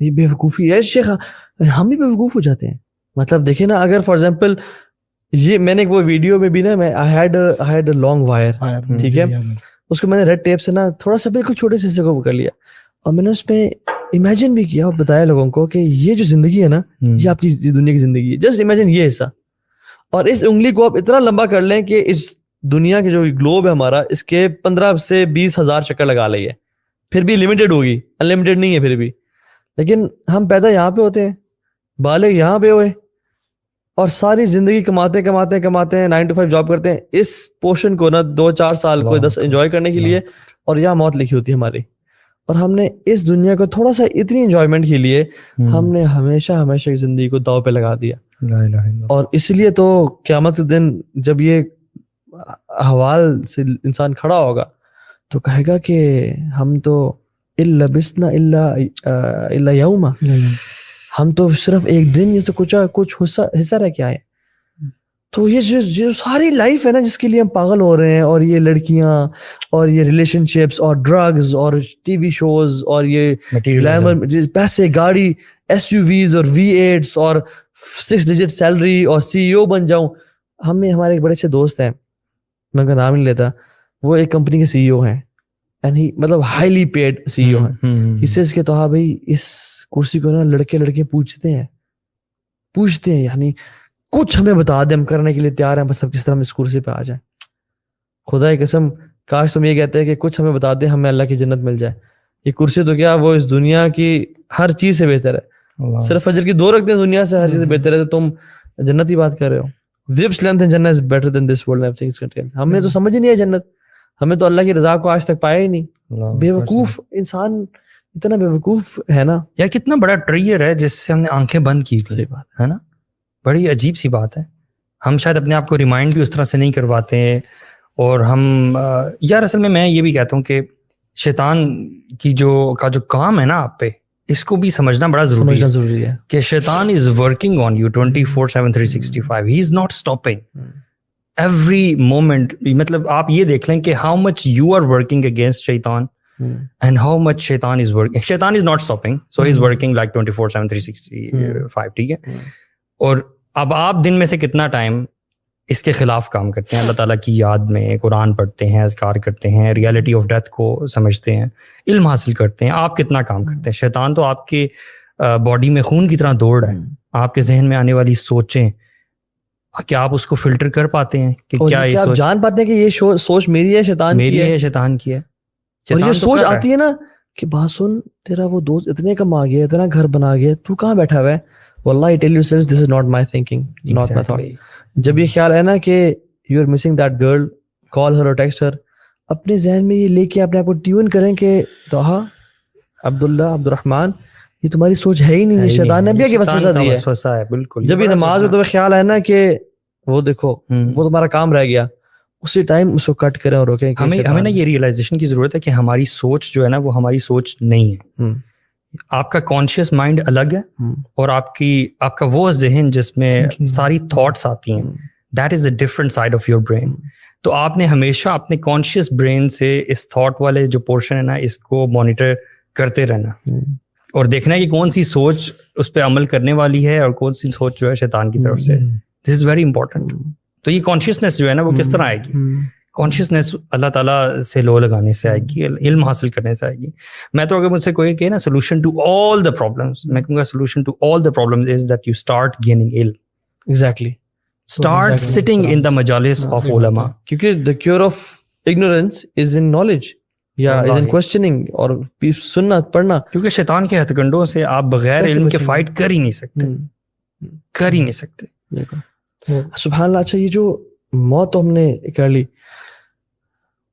یہ بیوقوفی ہے شیخ, ہم بھی بیوقوف ہو جاتے ہیں. مطلب دیکھیں نا, اگر فار ایگزامپل یہ میں نے وہ ویڈیو میں بھی نا, میں I had a long wire, ٹھیک ہے, اس کو میں نے ریڈ ٹیپ سے نا تھوڑا سا بالکل چھوٹے سے حصے کو کر لیا, اور میں نے اس پہ امیجن بھی کیا اور بتایا لوگوں کو کہ یہ جو زندگی ہے نا, یہ آپ کی دنیا کی زندگی ہے. جسٹ امیجن یہ حصہ, اور اس انگلی کو آپ اتنا لمبا کر لیں کہ اس دنیا کے جو گلوب ہے ہمارا, اس کے 15 سے 20 ہزار چکر لگا لئیے, پھر بھی لمیٹڈ ہوگی, انلمیٹڈ نہیں ہے پھر بھی. لیکن ہم پیدا یہاں پہ ہوتے ہیں, بالغ یہاں پہ ہوئے, اور ساری زندگی کماتے ہیں 9 to 5 جاب کرتے ہیں, اس پورشن کو نا 2-4 سال کو 10 انجوائے کرنے کے لیے, اور یہاں موت لکھی ہوتی ہے ہماری. اور ہم نے اس دنیا کو تھوڑا سا اتنی انجوائمنٹ کے لیے ہم نے ہمیشہ کی زندگی کو داؤ پہ لگا دیا. اور اس لیے تو قیامت کے دن جب یہ احوال سے انسان کھڑا ہوگا تو کہے گا کہ ہم تو لبسنا الا یوما, ہم تو صرف ایک دن یہ تو کچھ حصہ رہ کے آئے. تو یہ جو ساری لائف ہے نا جس کے لیے ہم پاگل ہو رہے ہیں, اور یہ لڑکیاں اور یہ ریلیشن شپس اور ڈرگز اور ٹی وی شوز اور یہ گلیمر, پیسے, گاڑی, SUVs اور V8s اور 6 ڈیجٹ سیلری اور CEO بن جاؤں. ہمارے ایک بڑے اچھے دوست ہیں, میں ان کا نام نہیں لیتا, وہ ایک کمپنی کے CEO ہیں, مطلب ہائیلی پیڈ CEO ہیں. اس سے تو ہاں بھائی اس کرسی کو نا لڑکے پوچھتے ہیں, یعنی کچھ ہمیں بتا دیں, ہم کرنے کے لیے تیار ہیں, بس اب کس طرح ہم اس کرسی پہ آ جائیں. خدا کی قسم کاش تم یہ کہتے ہیں کہ کچھ ہمیں بتا دیں, ہمیں اللہ کی جنت مل جائے. یہ کرسی تو کیا, وہ اس دنیا کی ہر چیز سے بہتر ہے. صرف فجر کی 2 رکعتیں دنیا سے ہر چیز سے بہتر ہے, تو تم جنت کی بات کر رہے ہو. ویبس لینتھ ان جنت is better than this world every thing contains. ہم نے تو سمجھ ہی نہیں ہے جنت, ہمیں تو اللہ کی رضا کو آج تک پایا ہی نہیں. بیوقوف انسان اتنا بیوقوف ہے نا. یا کتنا بڑا ٹریئر ہے جس سے ہم نے آنکھیں بند کی. صحیح بات ہے نا, بڑی عجیب سی بات ہے. ہم شاید اپنے آپ کو ریمائنڈ بھی اس طرح سے نہیں کرواتے ہیں. اور ہم یار اصل میں یہ بھی کہتا ہوں کہ شیطان کی جو کام ہے نا آپ پہ, اس کو بھی سمجھنا بڑا ضروری ہے کہ شیطان is working on you 24/7 365. He is not stopping every moment. مطلب آپ یہ دیکھ لیں کہ how much you are working against شیطان and how much shaitan is working. Shaitan is not stopping, so he's working like 24/7 365. ٹھیک ہے. اور اب آپ دن میں سے کتنا ٹائم اس کے خلاف کام کرتے ہیں, اللہ تعالیٰ کی یاد میں قرآن پڑھتے ہیں, اذکار کرتے ہیں, ریالٹی آف ڈیتھ کو سمجھتے ہیں, علم حاصل کرتے ہیں. آپ کتنا کام کرتے ہیں؟ شیطان تو آپ کے باڈی میں خون کی طرح دوڑ رہا ہے. آپ کے ذہن میں آنے والی سوچیں, کیا آپ اس کو فلٹر کر پاتے ہیں کہ کیا یہ آپ جان پاتے ہیں کہ یہ سوچ میری ہے, شیطان کی ہے. اور یہ سوچ آتی ہے نا کہ بات سن, تیرا وہ دوست اتنے کما گیا, اتنا گھر بنا گیا, تو کہاں بیٹھا ہوا ہے؟ واللہ I tell you this is not my thinking, not my thought. جب یہ خیال ہے نا کہ you are missing that girl, call her or text her, اپنے ذہن میں یہ لے کے اپنے آپ کو ٹیون کریں کہ طه, عبداللہ, عبدالرحمن, یہ تمہاری سوچ ہے ہی نہیں, یہ شیطان نے بھی آگے وسوسہ دیا ہے. بالکل. جب یہ نماز میں تمہیں خیال ہے نا کہ وہ دیکھو وہ تمہارا کام رہ گیا, اسی ٹائم اس کو کٹ کریں اور روکیں. ہمیں نا یہ ریئلائزیشن کی ضرورت ہے کہ ہماری سوچ جو ہے نا وہ ہماری سوچ نہیں ہے. آپ کا کانشیس مائنڈ الگ ہے, اور آپ کا وہ ذہن جس میں ساری تھاٹس آتی ہیں, that is a different side of your brain. تو آپ نے ہمیشہ اپنے کانشیس برین سے اس تھاٹ والے جو پورشن ہے نا اس کو مانیٹر کرتے رہنا, اور دیکھنا ہے کہ کون سی سوچ اس پہ عمل کرنے والی ہے اور کون سی سوچ جو ہے شیطان کی طرف سے. دس از ویری امپورٹنٹ. تو یہ کانشیسنیس جو ہے نا وہ کس طرح آئے گی؟ کانشیسنیس اللہ تعالیٰ سے لو لگانے سے آئے گی, علم حاصل کرنے سے آئے گی. میں تو اگر مجھ سے کوئی کہے نا solution to all the problems, میں کہوں گا solution to all the problems is that you start gaining علم. Exactly. Start sitting in the مجالس آف علماء, کیونکہ the cure of ignorance is in knowledge, یا از ان کوسچننگ اور سننا پڑھنا. کیونکہ شیطان کے ہتھ کنڈوں سے آپ بغیر علم کے فائٹ کر ہی نہیں سکتے. سبحان اللہ. اچھا, یہ جو موت ہم نے کر لی,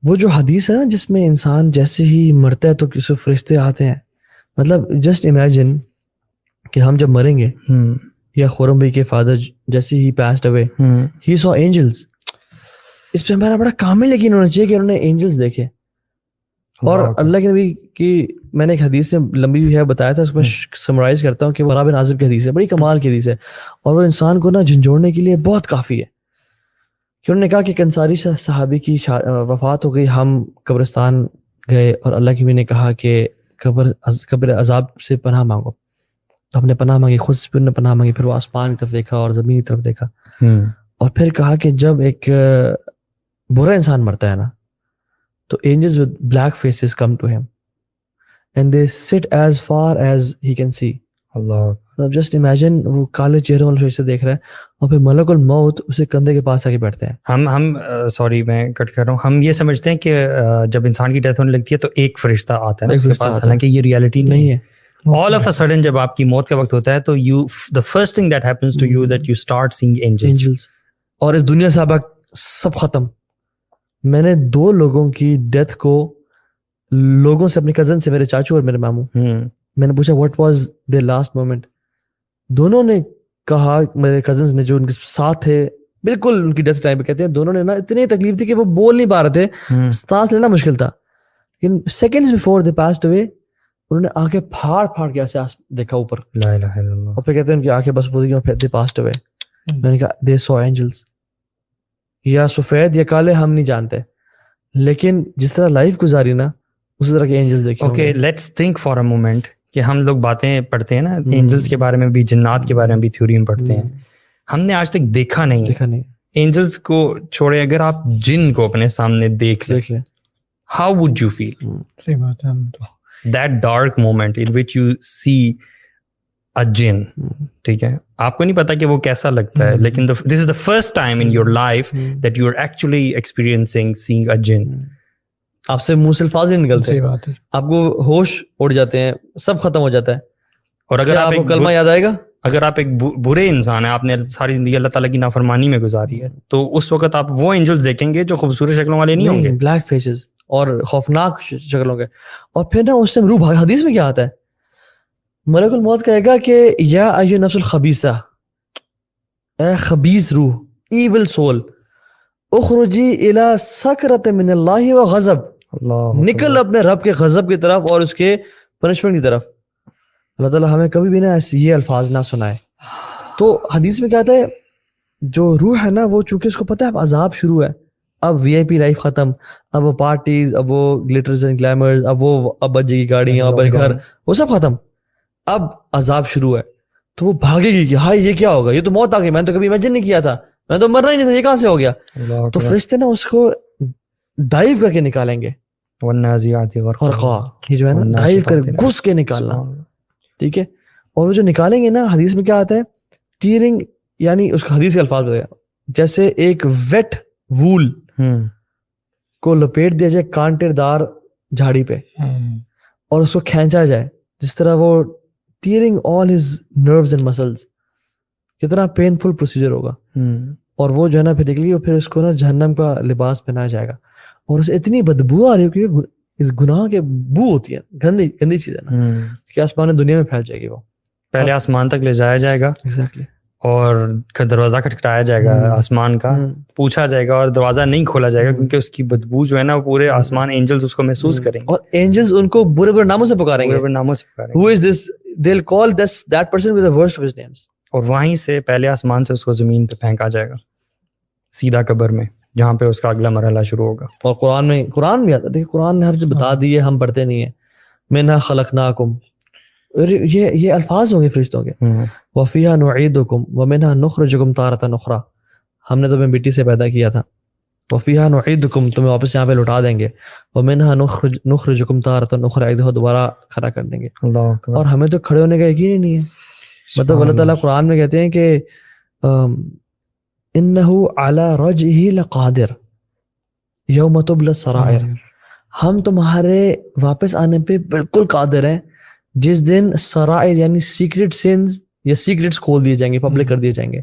وہ جو حدیث ہے نا جس میں انسان جیسے ہی مرتا ہے تو کسی فرشتے آتے ہیں, مطلب جسٹ امیجن کہ ہم جب مریں گے, یا خورم بھائی کے فادر جیسے ہی پاسڈ اوے, ہی سو اینجلز. اس پہ ہمارا بڑا کامل یقین ہونا چاہیے کہ انہوں نے اینجلز دیکھے. اور اللہ کے نبی کی میں نے ایک حدیث میں لمبی بھی ہے بتایا تھا, اس کو میں سمرائز کرتا ہوں کہ وہ برا بن عازب کی حدیث ہے, بڑی کمال کی حدیث ہے, اور وہ انسان کو نا جھنجھوڑنے کے لیے بہت کافی ہے. کہ انہوں نے کہا کہ ایک انصاری صحابی کی وفات ہو گئی, ہم قبرستان گئے اور اللہ کے نبی نے کہا کہ قبر عذاب سے پناہ مانگو. تو ہم نے پناہ مانگی، خود سے نے پناہ مانگی، پھر وہ آسمان کی طرف دیکھا اور زمین کی طرف دیکھا، اور پھر کہا کہ جب ایک برا انسان مرتا ہے نا تو angels with black faces come to him and they sit as far as he can see. اللہ جسٹ امیجن وہ کالے چہروں والے فرشتے دیکھ رہے ہیں اور پھر ملک الموت اسے کندھے کے پاس آ کے بیٹھتے ہیں. ہم سوری میں کٹ کر رہا ہوں، ہم یہ سمجھتے ہیں کہ جب انسان کی ڈیتھ ہونے لگتی ہے تو ایک فرشتہ آتا ہے نا اس کے پاس، حالانکہ یہ ریالٹی نہیں ہے. All of a sudden جب آپ کی موت کا وقت ہوتا ہے تو the first thing that happens to you that you start seeing angels. اور اس دنیا سے اب سب ختم. میں نے 2 لوگوں کی ڈیتھ کو لوگوں سے، اپنے کزن سے، میرے چاچو اور میرے ماموں، میں نے پوچھا what was there last moment. دونوں نے کہا، میرے کزنز نے جو ان کے ساتھ تھے بالکل ان کی ڈیتھ ٹائم پہ، کہتے ہیں دونوں نے نا اتنی تکلیف تھی کہ وہ بول نہیں پا رہے تھے، سانس لینا مشکل تھا. لیکن seconds before they passed away انہوں نے آنکھیں پھاڑ کے ایسے دیکھا اوپر، لا الہ الا اللہ، اور پھر کہتے ہیں ان کی آنکھیں بس پوری گئی، دے پاسڈ اوے. میں نے کہا دے سو اینجلز. یا سفید یا کالے ہم نہیں جانتے، لیکن جس طرح لائف گزاری نا اسی طرح کے اینجلز دیکھے. Okay let's think for a moment کہ ہم لوگ باتیں پڑھتے ہیں نا اینجلز کے بارے میں بھی، جنات کے بارے میں بھی تھیوری میں پڑھتے ہیں، ہم نے آج تک دیکھا نہیں. اینجلز کو چھوڑے، اگر آپ جن کو اپنے سامنے دیکھ لیں، ہاؤ وڈ یو فیل؟ صحیح بات ہے. That dark moment in which you see a jinn, ٹھیک ہے، آپ کو نہیں پتا کہ وہ کیسا لگتا ہے، لیکن this is the first time in your life that you are actually experiencing seeing a jinn. آپ سے منہ سے الفاظ نہیں نکلتے، صحیح بات ہے. آپ کو ہوش اڑ جاتے ہیں، سب ختم ہو جاتا ہے. اور اگر آپ کو کلمہ یاد آئے گا، اگر آپ ایک برے انسان ہیں، آپ نے ساری زندگی اللہ تعالیٰ کی نافرمانی میں گزاری ہے، تو اس وقت آپ وہ اینجلز دیکھیں گے جو خوبصورت شکلوں والے نہیں ہوں گے، بلیک فیسز اور خوفناک شکلوں کے. اور پھر نا اس ٹائم روح، حدیث میں کیا آتا ہے، ملک الموت کہے گا کہ یا ایھا النفس الخبیثہ، اے خبیث روح، ایول سول، اخرجی الی سکرۃ من اللہ وغضب، نکل اپنے رب کے غضب کی طرف اور اس کے پنشمنٹ کی طرف. اللہ تعالیٰ ہمیں کبھی بھی نا ایسے یہ الفاظ نہ سنائے. تو حدیث میں کیا آتا ہے، جو روح ہے نا وہ چونکہ اس کو پتہ ہے اب عذاب شروع ہے، اب وی آئی پی لائف ختم، اب وہ پارٹیز، اب وہ گلیٹرز اینڈ گلیمرز، اب بجے کی گاڑیاں، اب گھر، وہ سب ختم، اب عذاب شروع ہے. تو وہ بھاگے گی کہ ہائے یہ کیا ہوگا، یہ تو موت آ گئی، میں نے تو کبھی امیجن نہیں کیا تھا، میں تو مرنا ہی نہیں تھا، یہ کہاں سے ہو گیا. تو فرشتے نا اس کو ڈائیو کر کے نکالیں گے، غرقا، یہ جو ہے نا ڈائیو کر گھس کے نکالنا، ٹھیک ہے. اور وہ جو نکالیں گے نا، حدیث میں کیا آتا ہے، ٹیئرنگ، یعنی اس کا حدیث کے الفاظ بتایا، جیسے ایک ویٹ وول کو لپیٹ دیا جائے کانٹے دار جھاڑی پہ اور اس کو کھینچا جائے، جس طرح وہ tearing all his nerves and muscles, کتنا پینفل پروسیجر ہوگا. اور وہ جو ہے نا پھر نکلی، اور پھر اس کو نا جہنم کا لباس پہنایا جائے گا، اور اسے اتنی بدبو آ رہی ہے کیونکہ اس گناہ کے بو ہوتی ہے، گندی چیز ہے نا، کہ آسمان دنیا میں پھیل جائے گی. وہ پہلے آسمان تک لے جایا جائے گا، اور دروازہ کھٹکھٹایا جائے گا آسمان کا، پوچھا جائے گا، اور دروازہ نہیں کھولا جائے گا کیونکہ اس کی بدبو جو ہے نا پورے آسمان اینجلز اس کو محسوس کریں گے، اور اینجلز ان کو برے برے ناموں سے پکاریں گے، برے ناموں سے پکاریں گے. Who is this? They'll call that person with the worst of his names. اور وہیں سے پہلے آسمان سے اس کو زمین پہ پھینکا جائے گا، سیدھا قبر میں، جہاں پہ اس کا اگلا مرحلہ شروع ہوگا. اور قرآن میں آتا ہے، دیکھیں قرآن نے ہر چیز بتا دی ہے، ہم پڑھتے نہیں ہیں. منہا خلقناکم، یہ الفاظ ہوں گے فرشتوں کے، وفیہا نعیدکم ومنہا نخرجکم تارۃ اخری، ہم نے تمہیں مٹی سے پیدا کیا تھا، وفیہا نعیدکم، تمہیں واپس یہاں پہ لوٹا دیں گے، ومنہا نخرجکم تارۃ اخری، ایک دفعہ دوبارہ کھڑا کر دیں گے. اور ہمیں تو کھڑے ہونے کا یقین ہی نہیں ہے. مطلب اللہ تعالیٰ قرآن میں کہتے ہیں کہ انہ علی رجعہ لقادر یوم تبلی السرائر، ہم تمہارے واپس آنے پہ بالکل قادر ہیں جس دن سرائر یعنی سیکرٹ سینز یا سیکرٹس کھول دیے جائیں گے، پبلک کر دیے جائیں گے.